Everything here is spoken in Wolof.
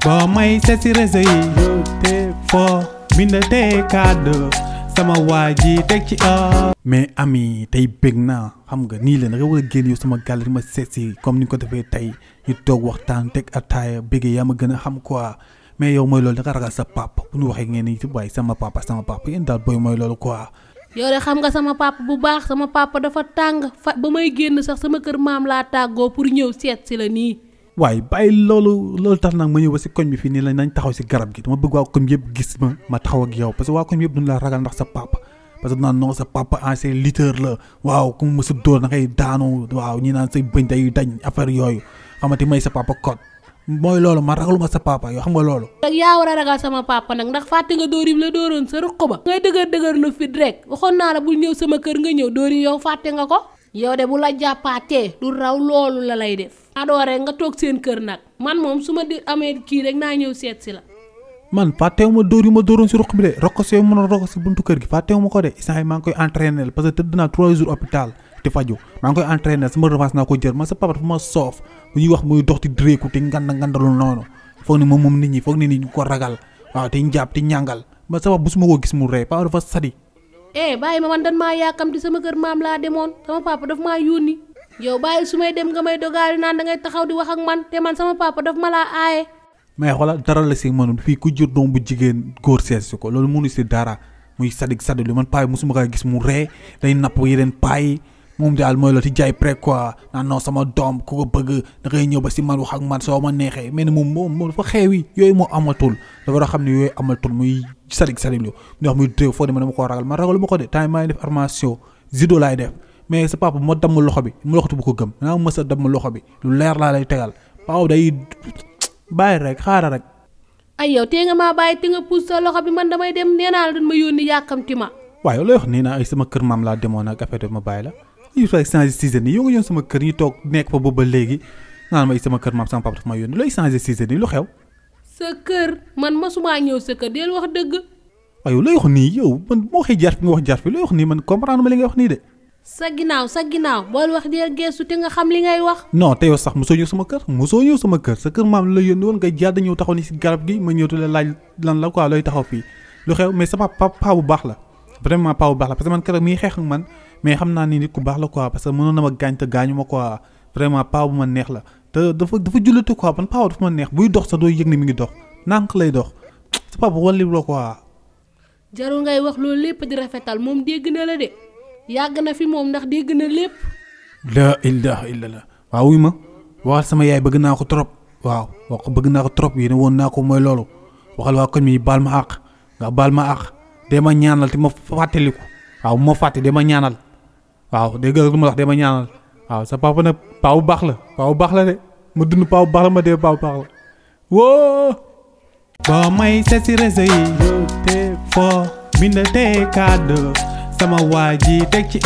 boo may seet si réseau yi te foo bindatee kàddu sama waa ji teg ci mais ami tey bég naa xam nga nii leen nga war a génn yow sama gàll di ma seet si comme ni nga ko defee tey ñu toog waxtaan teg ataaya béggee yaa ma gën a xam quoi mais yow mooy loolu da nga ragal sa papa bu ñu waxee ngeen ni waaye sama papa yéen daal booy mooy loolu quoi. yow de xam nga sama papa bu baax sama papa dafa tàng ba may génn sax sama kër maam laa tàggoo pour ñëw seet si la nii. waaye bàyyi loolu tax nag ma ñëw ba si koñ bi fii nii la nañ taxaw si garab gi dama bëgg waa koñ bi yëpp gis ma taxaw ak yow parce que waa koñ bi yëpp duñu la ragal ndax sa papa parce que naan non sa papa ancien lutteur la waaw ku mu mës a dóor da ngay daanu waaw ñi naan say bëñ day dañ affaire yooyu xamante may sa papa code mooy loolu ma ragaluma sa papa yoo xam nga loolu. nag yaa war a ragal sama papa nag ndax fàtte nga dóor yi la dóoroon sa ruq ba. ngay dëgër lu fit rek waxoon naa la bul ñëw sama kër nga ñëw dóor yi yow fàtte nga ko. yow de bu la jàppaatee du raw loolu la lay def. adoore nga toog seen kër nag man moom su ma di amee kii rek naa ñëw seet si la. man fàttewu ma dóor yu ma dóoroon si ruq bi de rokkos yooyu mën a rokkos si buntu kër gi fàttewu ma ko de instant yi maa ngi koy entraîner parce que tëdd naa 3 jours hôpital di faju maa ngi koy entraîner sama revanche naa ko jël man sa papa dafa ma soof bu ñuy wax muy dox di dréeku te ngandalu noonu foog ni moom nit ñi foog ni ñu ko ragal waaw te njàpp te ñàngal ma sa papa bu su ma ko gis mu rey papa dafa sadi. bàyyi ma man dan maa yàkkamti sama kër maam laa demoon sama papa daf maa yónni yow bàyyi su may dem nga may dogaali naan da ngay taxaw di wax ak man te man sama papa daf ma laa aaye. mais xoolal dara la si mënul fii ku jur doom bu jigéen góor seet si ko loolu mënu si dara muy sadik lu man paa yi mosuma kaa gis mu ree day napp yeneen paa yi moom daal mooy loolu ci jaay pré quoi naan non sama doom ku ko bëgg da ngay ñëw ba si man wax ak man soo ma neexee mais ne moom dafa xeewi yooyu moo amatul dafa war a xam ne yooyu amatul muy sadik lu ñu wax muy dréew foo ne ma dama koo ragal man ragalu ma ko de temps maa ngi def armation judo laay def mais sa papa moo damm loxo bi mu loxatu bu ko gëm naa mës a damm loxo bi lu leer laa lay tegal paa day bàyyi rek xaaral rek. ay yow tee nga maa bàyyi te nga pousse sa loxo bi man damay dem nee naa la dañ ma yónni yàkkamti ma. waaye looy wax nii naa ay sama kër maam laa demoon ak affaire ma bàyyi la yu fay changé season yi yow nga yoon sama kër ñu toog nekk fa boobu ba léegi naan ma ay sama kër maam sama papa dafa ma yónni looy changé season yi lu xew. sa kër man masumaa ñëw sa kër del wax dëgg. waaye looy wax nii yow man moo waxee jaar fi nga wax jaar fi looy wax nii man comprendre ma li nga wax nii de. sa ginnaaw bool wax deel geesu te nga xam li ngay wax. non te yow sax mosoo ñëw sama kër sa kër maam la yónni woon nga jàdd ñëw taxaw ni si garab gi ma ñëw la laaj lan la quoi looy taxaw fii lu xew mais sama papa bu baax la vraiment papa bu baax la parce que man keroog mi ngi xeex ak man mais xam naa ni nit ku baax la quoi parce que mënoon na ma gaañ te gaañu ma quoi vraiment papa bu ma neex la te dafa jullite quoi man papa dafa ma neex buy dox sax doo yëg ni mi ngi dox nànk lay dox sa papa wàllu la quoi. jarul ngay wax loolu lépp di rafetal moom dégg na la de. yàgg na fi moom ndax dégg na lépp. la ilaha illallah waaw wuy ma waxal sama yaay bëgg naa ko trop waaw wax ko bëgg naa ko trop yéen woon naa ko mooy loolu waxal waa koñ mi baal ma àq nga baal ma àq dee ma ñaanal te ma fàttaliku waaw moo fàtte dee ma ñaanal waaw dégg nga lu ma wax dee ma ñaanal waaw sa papa nag paa bu baax la de ma dund paa bu baax la ma dee paa bu baax la woo. boo may seet si réseau yi te foo bindatee kàddu sama waa ji teg ci